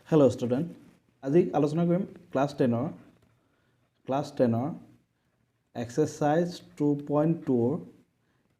Hello student. আজি আলোচনা কৰিম ক্লাছ 10 এক্সাৰসাইজ 2.2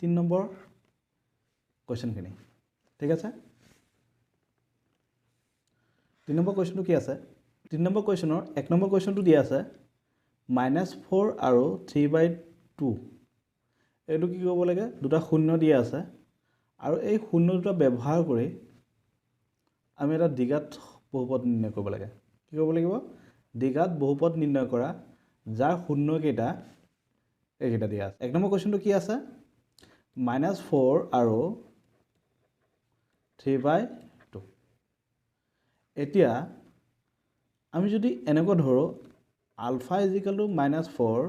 3 নম্বৰ কোৱেশ্চনখিনি ঠিক আছে 3 নম্বৰ কোৱেশ্চনটো কি আছে 3 নম্বৰ কোৱেশ্চনৰ 1 নম্বৰ কোৱেশ্চনটো দিয়া আছে -4 আৰু 3/2 এইটো কি কৰিব লাগে দুটা শূন্য দিয়া আছে আৰু এই শূন্য দুটা ব্যৱহাৰ কৰি আমি এটা দ্বিঘাত বহুপদ নিৰ্ণয় কৰিব লাগে কি কৰিব লাগিব দ্বিঘাত বহুপদ নিৰ্ণয় কৰা যাৰ শূন্য কেইটা এইকেইটা দিয়া আছে 1 নম্বৰ কোৱেশ্চনটো কি আছে -4 আৰু 3/2 এতিয়া আমি যদি এনেকৈ ধৰো আলফা -4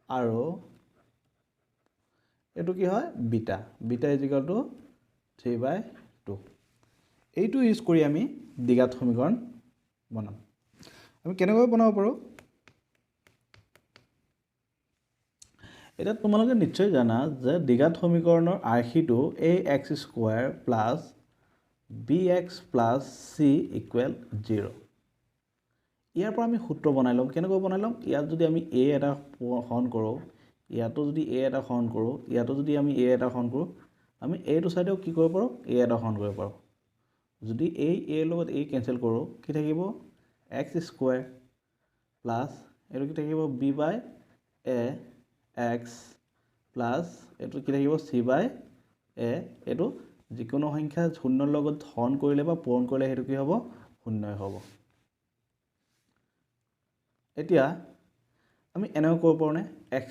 আৰু এটো কি হয় বিটা 3/2 এইটো ইউজ কৰি আমি দ্বিঘাত সমীকৰণ বনাম আমি কেনেকৈ বনাব পাৰো এটা তোমালোকে নিশ্চয় জানা যে দ্বিঘাত সমীকৰণৰ আৰ্হিটো ax² + bx + c = 0 ইয়াৰ পৰা আমি সূত্ৰ বনাই লম কেনেকৈ বনাই লম ইয়াত যদি আমি a এটা হৰণ কৰো ইয়াতো যদি a এটা হৰণ কৰো ইয়াতো যদি আমি a এটা হৰণ কৰো আমি এইটো সাইডেও কি কৰিব পাৰো a এটা হৰণ কৰিব পাৰো যদি a লগত a কেনসেল কৰো কি থাকিব x² প্লাস এটো কি থাকিব b/a x প্লাস এটো কি থাকিব c/a এটো যিকোনো সংখ্যা শূন্যৰ লগত হৰণ কৰিলে বা পূৰণ কৰিলে হেতু কি হ'ব শূন্যই হ'ব এতিয়া আমি এনেকৈ কৰিব পাৰোনে x²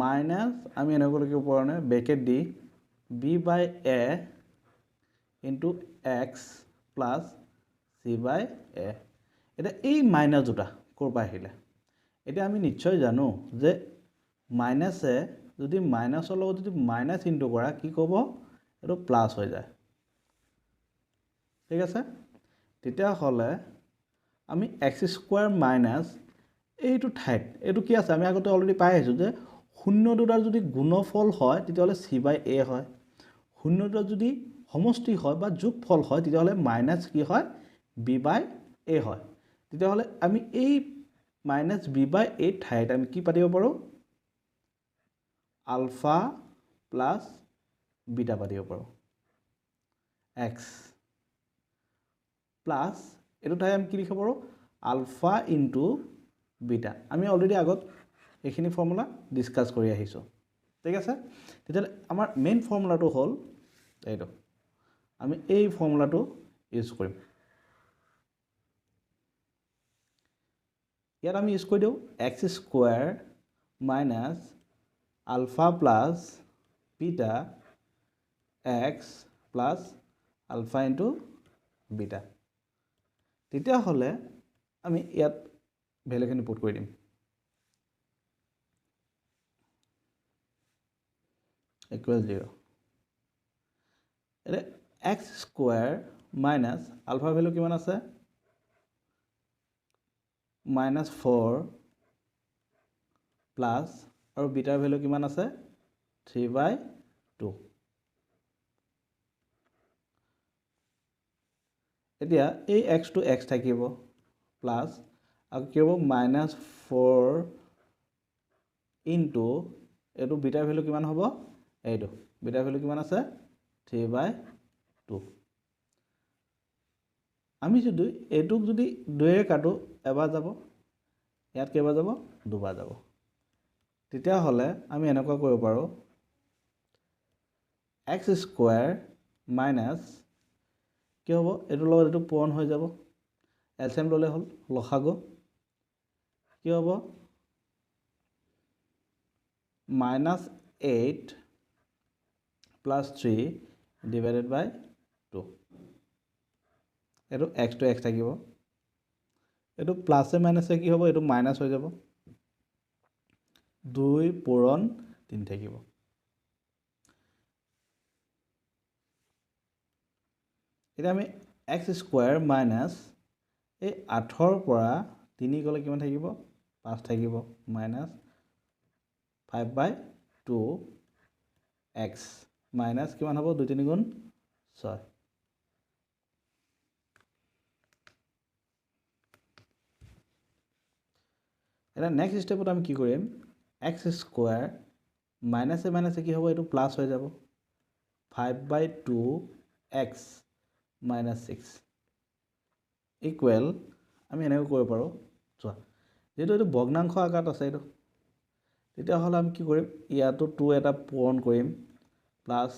মাইনাস আমি এনেকৈ লিখিব পাৰোনে ব্ৰেকেট দি b/a into x plus c/a এটা এই মাইনাস দুটা কৰপা আহিলে এটা আমি নিশ্চয় জানো যে মাইনাসে যদি মাইনাসৰ লগত যদি মাইনাস ইনটু কৰা কি ক'ব এটো প্লাস হৈ যায় ঠিক আছে তেতিয়া হলে আমি x² মাইনাস এইটো ঠাইত এইটো কি আছে আমি আগতে অলৰেডি পাই আহিছো যে শূন্য দুটাৰ যদি গুণফল হয় তেতিয়া হলে c/a হয় শূন্য দুটা যদি সমষ্টি হয় বা যোগফল হয় তেতিয়া হলে মাইনাস কি হয় b/a হয় তেতিয়া হলে আমি এই মাইনাস b/a ঠাইত আমি কি পাতিব পাৰো আলফা প্লাস বিটা পাতিব পাৰো x প্লাস এটো ঠাই আমি কি লিখিব পাৰো আলফা ইনটু বিটা আমি অলৰেডি আগত এইখিনি ফৰ্মুলা ডিসকাস কৰি আহিছো ঠিক আছে তেতিয়া আমাৰ মেইন ফৰ্মুলাটো হ'ল এইটো আমি এই ফৰ্মুলাটো ইউজ কৰিম ইয়াত আমি ইউজ কৰি দিও x² minus alpha plus beta x plus alpha into beta তেতিয়া হলে আমি ইয়াত ভ্যালুখিনি পুট কৰি দিম equal 0 এটা x² minus alpha ভ্যালু কিমান আছে -4 plus আৰু বিটাৰ ভ্যালু কিমান আছে 3/2 এতিয়া এই x to x থাকিব প্লাস আৰু কি হ'ব -4 ইনটু এটো বিটাৰ ভ্যালু কিমান হ'ব এইটো বিটাৰ ভ্যালু কিমান আছে 3/2 আমি যদি এটুক যদি 2 এ কাটো এবাৰ যাব ইয়াত কেবাৰ যাব দুবাৰ যাব তেতিয়া হলে আমি এনেকুৱা কৰিব পাৰো x² minus কি হ'ব এটো লগত এটো পূৰণ হৈ যাব এলচিএম ললে হল লসাগু কি হ'ব -8 plus 3 divided by 2 এটো x to x থাকিব এটো প্লাস এ মাইনাস এ কি হ'ব এটো মাইনাস হৈ যাব 2 পূৰণ 3 থাকিব এটা আমি x² minus এই 8 ৰ পৰা 3 গলে কিমান থাকিব 5 থাকিব minus 5/2 x minus কিমান হ'ব 2 3 গুণ 6 এটা নেক্সট ষ্টেপত আমি কি কৰিম x স্কোয়াৰ মাইনাছে কি হ'ব এইটো প্লাছ হৈ যাব 5/2 x minus 6 ইকুৱেল আমি এনেকৈ কৰিব পাৰোঁ চোৱা যেহেতু এইটো ভগ্নাংশ আকাৰত আছে এইটো তেতিয়াহ'লে আমি কি কৰিম ইয়াতো 2 এটা পূৰণ কৰিম প্লাছ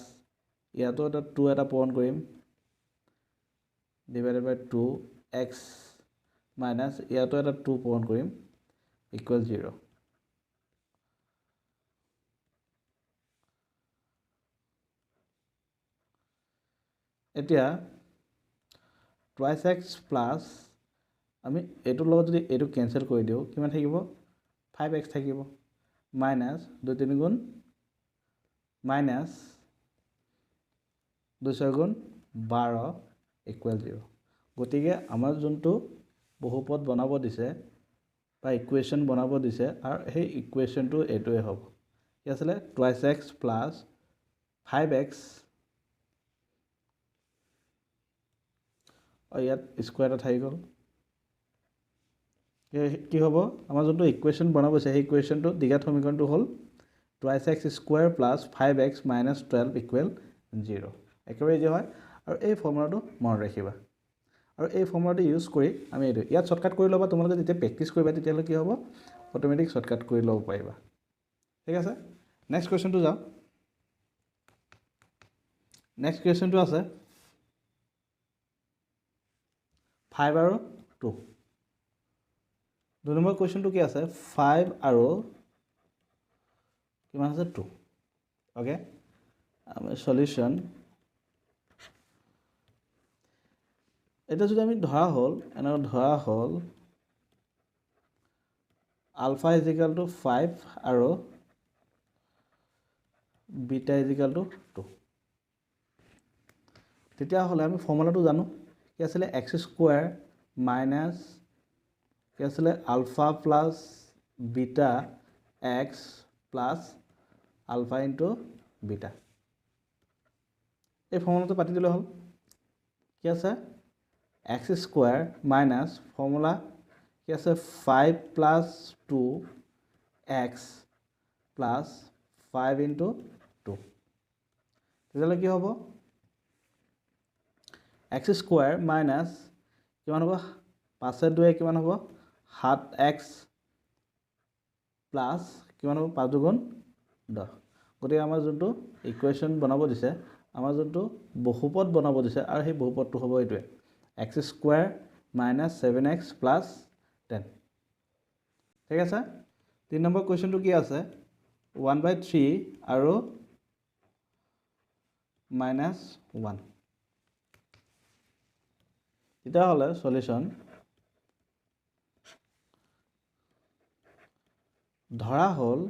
ইয়াতো এটা 2 এটা পূৰণ কৰিম ডিভাইডেড বাই 2x মাইনাছ ইয়াতো এটা 2 পূৰণ কৰিম ইকুৱেল 0 এতিয়া twice x প্লাছ আমি এইটোৰ লগত যদি এইটো কেনসেল কৰি দিওঁ কিমান থাকিব 5x থাকিব মাইনাছ 2 3 গুণ মাইনাছ 2 6 গুণ 12 ইকুৱেল 0 গতিকে আমাৰ যোনটো বহুপদ বনাব দিছে বা ইকুৱেশ্যন বনাব দিছে আৰু সেই ইকুৱেশ্যনটো এইটোৱে হ'ব কি আছিলে twice x প্লাছ 5x ইয়াত স্কোয়াৰ এটা থাকি গ'ল কি হ'ব আমাৰ যোনটো ইকুৱেশ্যন বনাব আছে সেই ইকুৱেশ্যনটো দ্বিঘাত সমীকৰণটো হ'ল twice x square plus 5x minus 12 equal 0 একেবাৰে ইজি হয় আৰু এই ফৰ্মুলাটো মনত ৰাখিবা আৰু এই ফৰ্মুলাটো ইউজ কৰি আমি এইটো ইয়াত শৰ্টকাট কৰি ল'বা তোমালোকে যেতিয়া প্ৰেক্টিছ কৰিবা তেতিয়াহ'লে কি হ'ব অটোমেটিক শৰ্টকাট কৰি ল'ব পাৰিবা ঠিক আছে নেক্সট কুৱেশ্যনটো যাওঁ নেক্সট কুৱেশ্যনটো আছে 5 আৰু 2 2 নম্বৰ কুৱেশ্যনটো কি আছে 5 আৰু কিমান আছে 2 ওকে আমি সলিউশন এটা যদি আমি ধৰা হ'ল আলফা ইজ ইকুয়াল টু 5 আৰু বিটা ইজ ইকুয়াল টু 2 তেতিয়া হলে আমি ফৰ্মুলাটো জানো কি আছিল x স্কয়াৰ মাইনাস কি আছিল alpha plus beta x plus alpha into beta এই ফৰ্মুলাটো পাতি দিলে হ'ল কি আছে x স্কয়াৰ মাইনাস ফৰ্মুলা কি আছে 5 প্লাস 2x প্লাস 5 ইনটু 2 তেতিয়াহ'লে কি হ'ব x স্কয়াৰ মাইনাস কিমান হ'ব 5 2 কিমান হ'ব 7x প্লাস কিমান হ'ব 5 2 10 গতিকে আমাৰ যোনটো ইকুৱেশ্যন বনাব দিছে আমাৰ যোনটো বহুপদ বনাব দিছে আৰু সেই বহুপদটো হ'ব এইটোৱে x square minus 7x plus 10 ঠিক আছে 3 নম্বৰ কুৱেশ্যনটো কি আছে 1/3 আৰু মাইনাস 1 এটা হলে সলিউশন ধৰা হল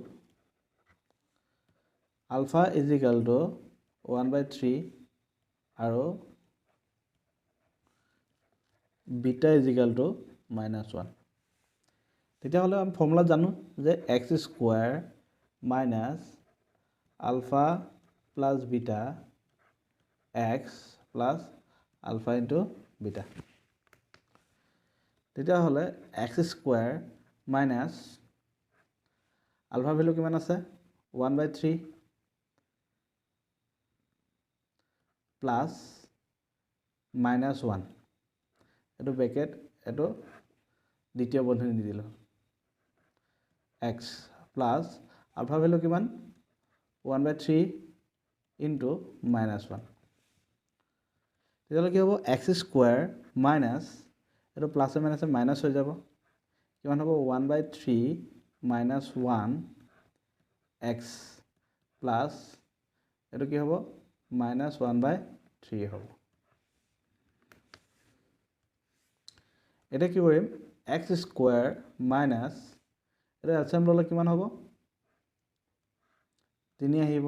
আলফা ইজ ইকুয়াল টু 1/3 আৰু বিটা ইজ ইকুয়াল টু -1 তেতিয়া হলে আমি ফৰ্মুলা জানো যে x square minus alpha plus beta x plus alpha into beta তেতিয়া হলে x square minus alpha value কিমান আছে 1/3 প্লাস -1 এটো ব্র্যাকেট এটো দ্বিতীয় বন্ধনী দি দিলো x প্লাস আলফা ভ্যালু কিমান 1/3 ইনটু -1 তেতিয়াহ'লে কি হ'ব x স্কয়াৰ মাইনাস এটো প্লাস মাইনাস মাইনাস হৈ যাব কিমান হ'ব 1/3 minus 1 x plus এটো কি হ'ব minus 1/3 হ'ব এটা কি কৰিম x স্কয়াৰ minus এটা এলচিয়াম ললে কিমান হ'ব 3 আহিব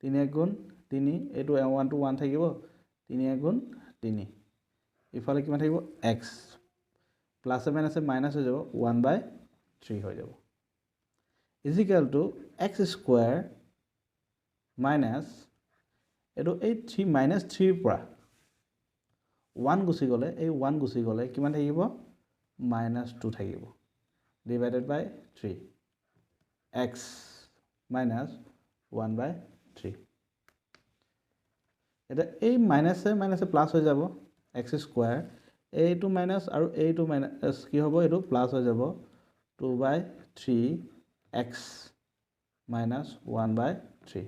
3 গুণ 3 এটো 1 to 1 থাকিব 3 গুণ 3 ইফালে কিমান থাকিব x প্লাস মাইনাস মাইনাস হৈ যাব 1/3 হৈ যাব is equal to x square minus এটো এই 3 minus 3 পৰা 1 গুছি গলে এই 1 গুছি গলে কিমান থাকিব -2 থাকিব divided by 3 x minus 1/3 এটা এই মাইনাসে মাইনাসে প্লাস হৈ যাব x স্কয়ার এইটো মাইনাস আৰু এইটো মাইনাস কি হ'ব এইটো প্লাস হৈ যাব 2/3 x minus 1/3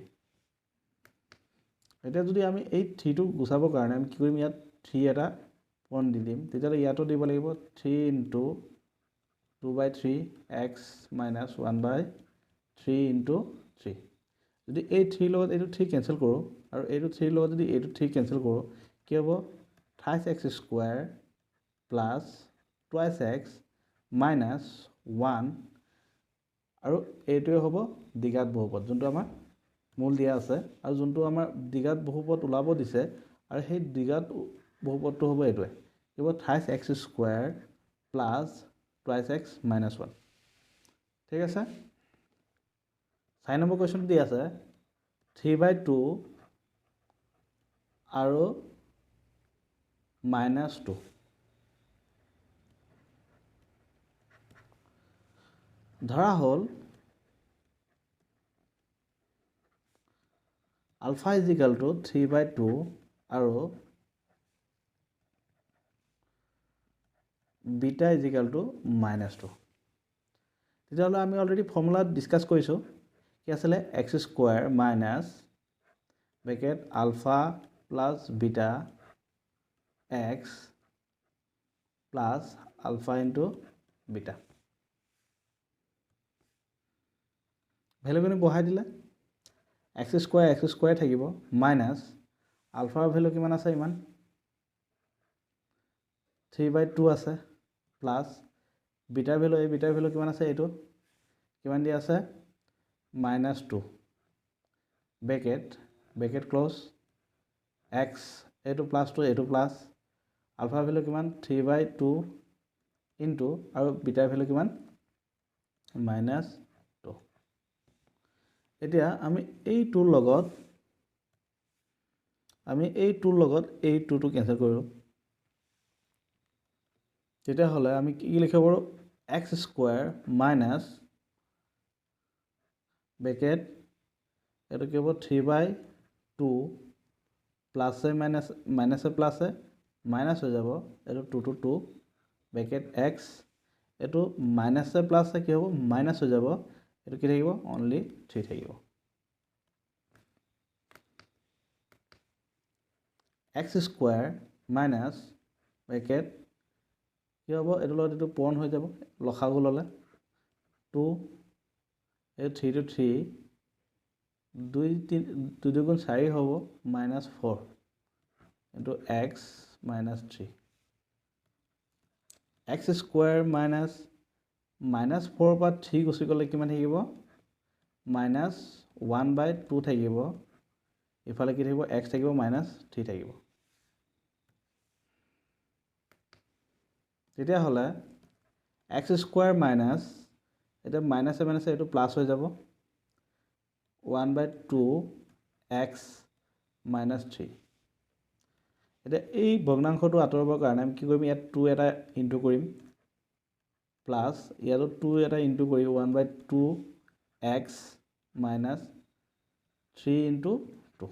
এটা যদি আমি এই 3 টো গুছাবৰ কাৰণে আমি কি কৰিম ইয়াত 3 এটা পন দি দিম তেতিয়া ইয়াতো দিব লাগিব 3 into 2/3 x minus 1/3 into 3 যদি এই 3 লগত এইটো 3 কেনসেল কৰো আৰু এইটো 3 লগত যদি এইটো 3 কেনসেল কৰো কি হ'ব 28x square plus 2x minus 1 আৰু এইটোৱে হ'ব দ্বিঘাত বহুপদ যোনটো আমাৰ মূল দিয়া আছে আৰু যোনটো আমাৰ দ্বিঘাত বহুপদ ওলাব দিছে আৰু সেই দ্বিঘাত বহুপদটো হ'ব এইটোৱে হ'ব 28x square plus 2x minus 1 ঠিক আছে 6 নম্বৰ কোৱেশ্চন দি আছে 3/2 আৰু -2 ধৰা হল alpha is equal to 3/2 আৰু beta is equal to -2 তেতিয়াহ'লে আমি অলৰেডি ফৰ্মুলা ডিসকাস কৰিছো কি আছিল x square minus bracket alpha plus beta x plus alpha into beta ভ্যালুখিনি বহাই দিলে x স্কয়াৰ থাকিব মাইনাস আলফাৰ ভ্যালু কিমান আছে ইমান 3/2 আছে প্লাস বিটাৰ ভ্যালু কিমান আছে এইটো কিমান দিয়া আছে -2 ব্ৰেকেট ক্লোজ x এইটো প্লাস 2 এইটো প্লাস আলফা ভ্যালু কিমান 3/2 ইনটু আৰু বিটাৰ ভ্যালু কিমান -2 এতিয়া আমি এই টুৰ লগত এই টুটো কেনসেল কৰিলো তেতিয়া হলে আমি কি লিখিব পাৰো x স্কয়াৰ মাইনাস ব্ৰেকেট এটো কি হ'ব 3/2 প্লাস মাইনাস মাইনাস হৈ যাব এটো 2 to 2 ব্ৰেকেট x এটো মাইনাস প্লাস কি হ'ব মাইনাস হৈ যাব এটো কি থাকিব only 3 থাকিব x স্কয়াৰ মাইনাস ব্ৰেকেট কি হ'ব এটো লগত এটো পূৰণ হৈ যাব লসাগু ললে 2 এই 3 to 3 2 দুগুণ 4 হ'ব -4 into x minus 3 x square minus -4 পৰা 3 গুছি গলে কিমান থাকিব -1/2 থাকিব ইফালে কি থাকিব x থাকিব -3 থাকিব তেতিয়া হলে x স্কয়াৰ মাইনাস এটা মাইনাস এটো প্লাস হৈ যাব 1/2 x minus 3 এটা এই ভগ্নাংশটো আতৰাবৰ কাৰণে আমি কি কৰিম ইয়াত 2 এটা ইনটু কৰিম প্লাস ইয়াতো 2 এটা ইনটু কৰি 1/2 x minus 3 into 2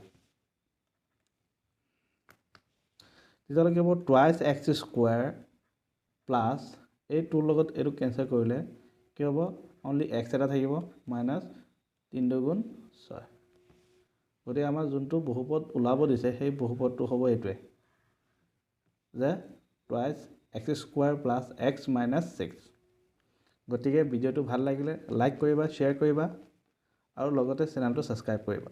তেতিয়ালে কি হ'ব twice x স্কয়াৰ প্লাস এই 2 লগত এটো কেনসেল কৰিলে কি হ'ব only x এটা থাকিব minus 3 দুগুণ 6 গতি আমাৰ যোনটো বহুপদ ওলাব দিছে সেই বহুপদটো হ'ব এইটোৱে যে twice x square plus x minus 6 গতিকে ভিডিওটো ভাল লাগিলে লাইক কৰিবা শেয়াৰ কৰিবা আৰু লগতে চেনেলটো সাবস্ক্ৰাইব কৰিবা